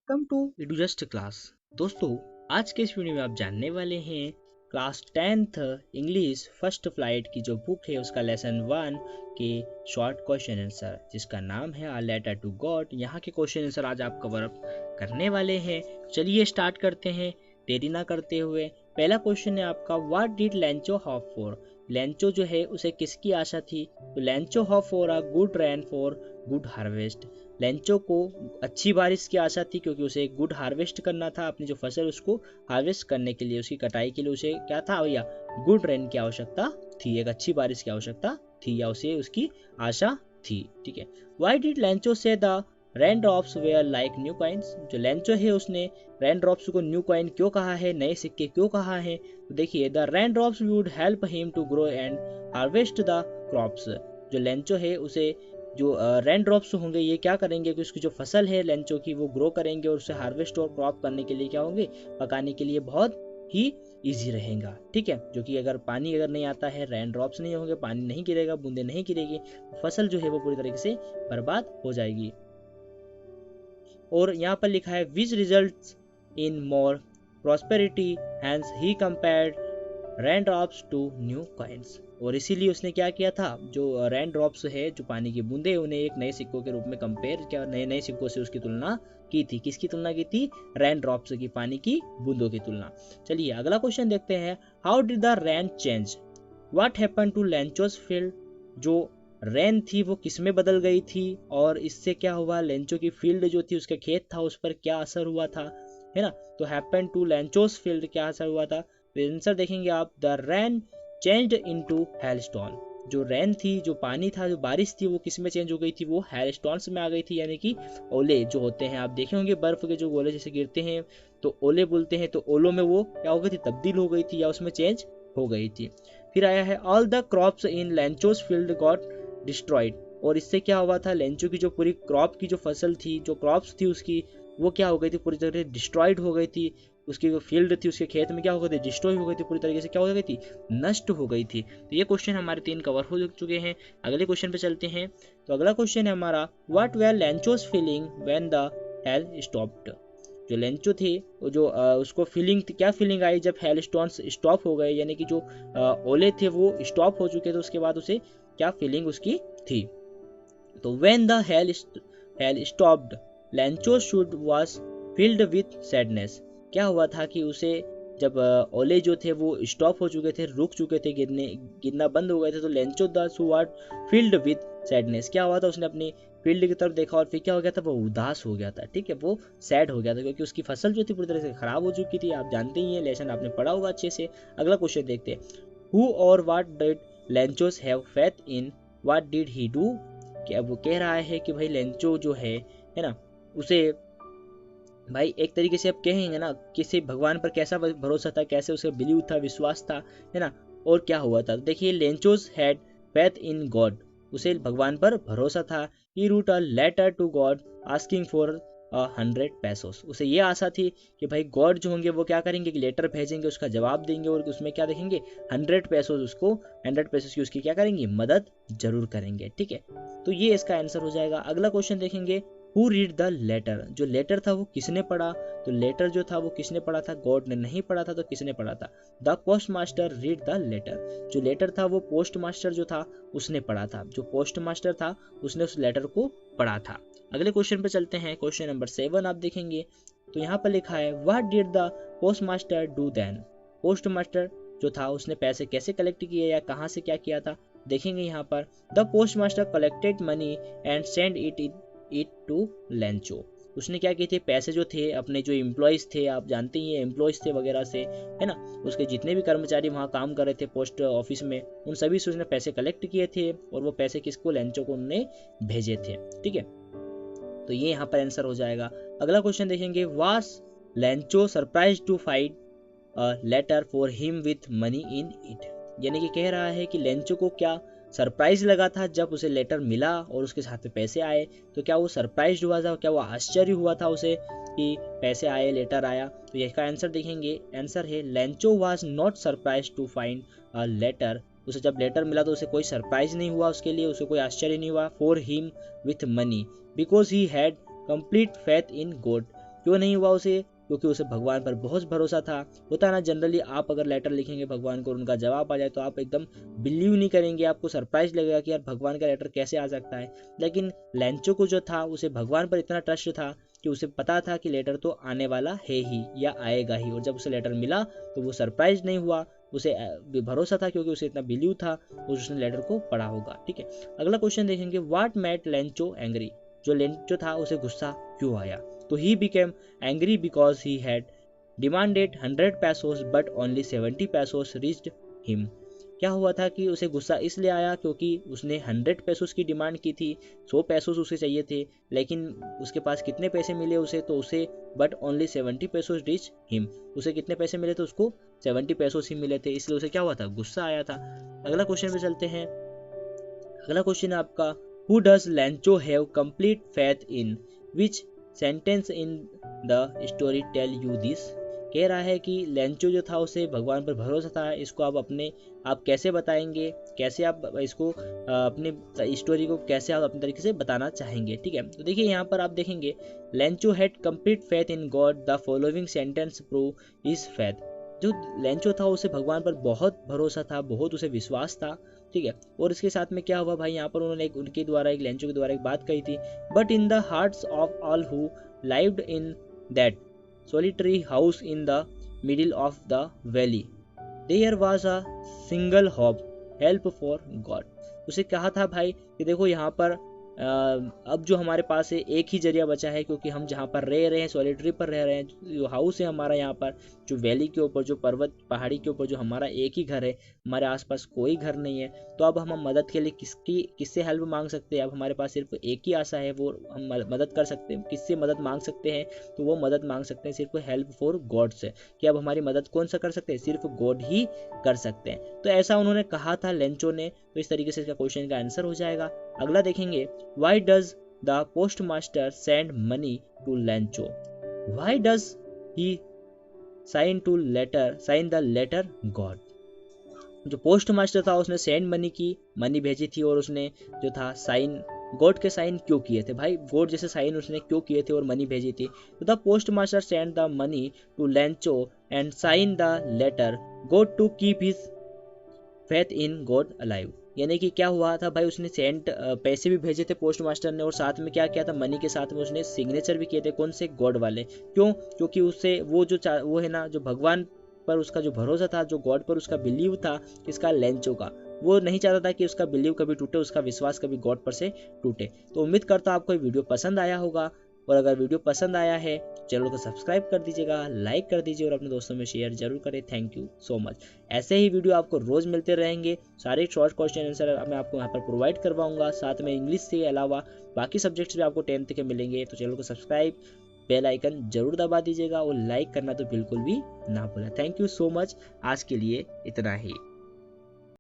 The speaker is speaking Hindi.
Welcome to एडुजस्ट class. दोस्तों, आज के इस वीडियो में आप जानने वाले हैं class 10th English first flight की जो बुक है उसका लेसन 1 के शॉर्ट क्वेश्चन आंसर जिसका नाम है अ लेटर टू गॉड। यहाँ के क्वेश्चन आंसर आज आप कवर अप करने वाले हैं। चलिए स्टार्ट करते हैं देरी ना करते हुए। पहला क्वेश्चन है आपका, व्हाट डिड लैंचो होप फॉर। लैंचो जो है उसे किसकी आशा थी? तो लैंचो hope for a good rain for good harvest. लैंचो को अच्छी बारिश की आशा थी क्योंकि उसे गुड हार्वेस्ट करना था, अपनी जो फसल उसको हार्वेस्ट करने के लिए, उसकी कटाई के लिए उसे क्या था भैया, गुड रेन की आवश्यकता थी, एक अच्छी बारिश की आवश्यकता थी या उसे उसकी आशा थी। ठीक है। Y did Lencho say the rain drops were like new coins. जो लैंचो है उसने रेन ड्रॉप्स को न्यू कॉइन क्यों कहा है, नए सिक्के क्यों कहा है? तो देखिए, the rain drops would help him to grow and harvest the crops. जो लैंचो है उसे जो रेन ड्रॉप्स होंगे ये क्या करेंगे कि उसकी जो फसल है लेंचो की वो ग्रो करेंगे और उसे हार्वेस्ट और क्रॉप करने के लिए क्या होंगे, पकाने के लिए बहुत ही इजी रहेगा। ठीक है। जो कि अगर पानी अगर नहीं आता है, रेन ड्रॉप्स नहीं होंगे, पानी नहीं गिरेगा, बूंदे नहीं गिरेगी, फसल जो है वो पूरी तरीके से बर्बाद हो जाएगी। और यहाँ पर लिखा है which results in more prosperity hence he compared rain drops to new coins. और इसीलिए उसने क्या किया था, जो रेन ड्रॉप्स है, जो पानी की बूंदे, उन्हें एक नए सिक्कों के रूप में कंपेयर किया, नए नए सिक्कों से उसकी तुलना की थी। किसकी तुलना की थी? रेन ड्रॉप्स की, पानी की बूंदों की तुलना। चलिए अगला क्वेश्चन देखते हैं। How did the rain change what happened to Lencho's field. जो रेन थी वो किस में बदल गई थी और इससे क्या हुआ, लेंचो की फील्ड जो थी, उसका खेत था, उस पर क्या असर हुआ था, है ना? तो हैपेंड टू लेंचोस फील्ड, क्या असर हुआ था? आंसर देखेंगे आप, the rain changed into hailstone. जो रेन थी, जो पानी था, जो बारिश थी, वो किस में चेंज हो गई थी? वो हेलस्टोन्स में आ गई थी, यानी कि ओले जो होते हैं, आप देखे होंगे बर्फ के जो गोले जैसे गिरते हैं तो ओले बोलते हैं, तो ओलों में वो क्या हो गई थी, तब्दील हो गई थी या उसमें चेंज हो गई थी। फिर आया है all the crops in Lencho's field got destroyed. और इससे क्या हुआ था, लेंचो की जो पूरी क्रॉप की जो फसल थी, जो क्रॉप्स थी उसकी, वो क्या हो गई थी, पूरी तरह से डिस्ट्रॉयड हो गई थी। उसकी जो फील्ड थी, उसके खेत में क्या हो गई थी, डिस्ट्रॉय हो गई थी, पूरी तरीके से क्या हो गई थी, नष्ट हो गई थी। तो ये क्वेश्चन हमारे 3 कवर हो चुके हैं। अगले क्वेश्चन पे चलते हैं। तो अगला क्वेश्चन है हमारा, what were Lencho's feeling when the hail stopped. जो लेंचो थे वो जो उसको फीलिंग क्या फीलिंग आई जब हेल स्टोन्स स्टॉप हो गए, यानी कि जो ओले थे वो स्टॉप हो चुके थे, उसके बाद उसे क्या फीलिंग उसकी थी? तो when the hail stopped Lencho should was filled with sadness. क्या हुआ था कि उसे जब ओले जो थे वो स्टॉप हो चुके थे, रुक चुके थे, गिरना बंद हो गए थे, तो Lencho Das was filled with sadness. क्या हुआ था, उसने अपनी फील्ड की तरफ देखा और फिर क्या हो गया था, वो उदास हो गया था। ठीक है, वो सैड हो गया था क्योंकि उसकी फसल जो थी पूरी तरह से खराब हो चुकी थी। आप जानते ही हैं, लेसन आपने पढ़ा होगा अच्छे से। अगला क्वेश्चन देखते हैं। हु और what did Lencho's have faith in, what did he do. क्या वो कह रहा है कि भाई लेंचो जो है ना, उसे भाई एक तरीके से आप कहेंगे ना, किसी भगवान पर कैसा भरोसा था, कैसे उसे बिलीव था, विश्वास था, है ना? और क्या हुआ था, देखिए Lencho's had faith in God. उसे भगवान पर भरोसा था। He wrote a letter to God asking for 100 pesos. उसे ये आशा थी कि भाई गॉड जो होंगे वो क्या करेंगे कि लेटर भेजेंगे, उसका जवाब देंगे और उसमें क्या देखेंगे, 100 पैसोस, उसको 100 पैसोस की उसकी क्या करेंगे, मदद जरूर करेंगे। ठीक है, तो ये इसका आंसर हो जाएगा। अगला क्वेश्चन देखेंगे, हु रीड द लेटर। जो लेटर था वो किसने पढ़ा? तो लेटर जो था वो किसने पढ़ा था, गॉड ने नहीं पढ़ा था, तो किसने पढ़ा था? The post master read the letter. जो लेटर था वो पोस्ट मास्टर जो था उसने पढ़ा था। जो पोस्ट मास्टर था उसने उस लेटर को पढ़ा था। अगले क्वेश्चन पे चलते हैं। क्वेश्चन नंबर 7 आप देखेंगे तो यहाँ पर लिखा है, what did the post master do then. Post master जो था उसने पैसे कैसे कलेक्ट किए या कहाँ से क्या किया था? देखेंगे यहाँ पर, the post master collected money and send it to Lencho. उसने क्या किए थे, पैसे जो थे अपने जो एम्प्लॉयज थे, आप जानते ही हैं एम्प्लॉयज थे वगैरह से, है ना, उसके जितने भी कर्मचारी वहाँ काम कर रहे थे पोस्ट ऑफिस में, उन सभी से उसने पैसे कलेक्ट किए थे और वो पैसे किसको, लेंचो को उन्होंने भेजे थे। ठीक है, तो ये यहाँ पर आंसर हो जाएगा। अगला क्वेश्चन देखेंगे, was Lencho surprise to find a letter for him with money in it. यानी कि कह रहा है कि लेंचो को क्या सरप्राइज लगा था जब उसे लेटर मिला और उसके साथ में पैसे आए, तो क्या वो सरप्राइज हुआ था, क्या वो आश्चर्य हुआ था उसे कि पैसे आए, लेटर आया? तो इसका आंसर देखेंगे, आंसर है Lencho was not surprise to find a letter. उसे जब लेटर मिला तो उसे कोई सरप्राइज नहीं हुआ उसके लिए, उसे कोई आश्चर्य नहीं हुआ। For him with money because he had complete faith in God. क्यों नहीं हुआ उसे? क्योंकि उसे भगवान पर बहुत भरोसा था। होता है ना, जनरली आप अगर लेटर लिखेंगे भगवान को और उनका जवाब आ जाए तो आप एकदम बिलीव नहीं करेंगे, आपको सरप्राइज लगेगा कि यार भगवान का लेटर कैसे आ सकता है। लेकिन लेंचो को जो था उसे भगवान पर इतना ट्रस्ट था कि उसे पता था कि लेटर तो आने वाला है ही या आएगा ही, और जब उसे लेटर मिला तो वो सरप्राइज नहीं हुआ, उसे भरोसा था क्योंकि उसे इतना बिलीव था और उसने लेटर को पढ़ा होगा। ठीक है, अगला क्वेश्चन देखेंगे, व्हाट मेड लेंचो एंग्री? जो लेंचो था उसे गुस्सा क्यों आया? तो he became angry because he had demanded 100 pesos but only 70 pesos reached him. क्या हुआ था कि उसे गुस्सा इसलिए आया क्योंकि उसने 100 pesos की डिमांड की थी, 100 pesos उसे चाहिए थे, लेकिन उसके पास कितने पैसे मिले उसे? तो उसे but only 70 pesos reach him, उसे कितने पैसे मिले? तो उसको 70 pesos ही मिले थे, इसलिए उसे क्या हुआ था? गुस्सा आया था। अगला क्वेश्चन पे चलते हैं। अगला क्वेश्चन है आपका, who does Lencho have complete faith in? Which sentence in the story tell you this? कह रहा है कि लेंचो जो था उसे भगवान पर भरोसा था, इसको आप कैसे बताएंगे, कैसे आप इसको अपनी स्टोरी को कैसे आप अपने तरीके से बताना चाहेंगे। ठीक है, तो देखिए यहाँ पर आप देखेंगे, Lencho had complete faith in God, the following sentence prove his faith. जो लेंचो था उसे भगवान पर बहुत भरोसा था, बहुत उसे विश्वास था। ठीक है, और इसके साथ में क्या हुआ भाई, यहाँ पर उन्होंने एक लेंचो के द्वारा एक बात कही थी, but in the hearts of all who lived in that solitary house in the middle of the valley there was a single hope, help for God। उसे कहा था भाई कि देखो यहाँ पर अब जो हमारे पास है एक ही जरिया बचा है, क्योंकि हम जहाँ पर रह रहे हैं सॉलिटरी पर रह रहे हैं, जो हाउस है हमारा यहाँ पर, जो वैली के ऊपर, जो पर्वत पहाड़ी के ऊपर जो हमारा एक ही घर है, हमारे आसपास कोई घर नहीं है। तो अब हम मदद के लिए किससे हेल्प मांग सकते हैं? अब हमारे पास सिर्फ एक ही आशा है, वो हम मदद कर सकते हैं। किससे मदद मांग सकते हैं? तो वो मदद मांग सकते हैं सिर्फ हेल्प फॉर गॉड से, कि अब हमारी मदद कौन सा कर सकते हैं? सिर्फ गॉड ही कर सकते हैं। तो ऐसा उन्होंने कहा था लेंचो ने, तो इस तरीके से इसका क्वेश्चन का आंसर हो जाएगा। अगला देखेंगे, why does the postmaster send money to Lancho? Why does he sign the letter God? जो पोस्ट मास्टर था उसने सेंड मनी भेजी थी, और उसने जो था साइन गॉड के साइन क्यों किए थे भाई? गॉड जैसे साइन उसने क्यों किए थे और मनी भेजी थी? तो the post master send the money to Lencho and sign the letter God to keep his faith in God alive. यानी कि क्या हुआ था भाई, उसने पैसे भी भेजे थे पोस्ट मास्टर ने, और साथ में क्या किया था, मनी के साथ में उसने सिग्नेचर भी किए थे। कौन से? गॉड वाले। क्यों? क्योंकि उससे वो है ना, जो भगवान पर उसका जो भरोसा था, जो गॉड पर उसका बिलीव था, किसका? लेंचो का। वो नहीं चाहता था कि उसका बिलीव कभी टूटे, उसका विश्वास कभी गॉड पर से टूटे। तो उम्मीद करता हूँ आपको ये वीडियो पसंद आया होगा, और अगर वीडियो पसंद आया है चैनल को सब्सक्राइब कर दीजिएगा, लाइक कर दीजिए और अपने दोस्तों में शेयर जरूर करें। Thank you so much. ऐसे ही वीडियो आपको रोज मिलते रहेंगे, सारे शॉर्ट क्वेश्चन आंसर मैं आपको यहाँ पर प्रोवाइड करवाऊंगा, साथ में इंग्लिश से अलावा बाकी सब्जेक्ट्स भी आपको 10th के मिलेंगे। तो चैनल को सब्सक्राइब, बेल आइकन जरूर दबा दीजिएगा, और लाइक करना तो बिल्कुल भी ना भूलें। थैंक यू सो मच, आज के लिए इतना ही।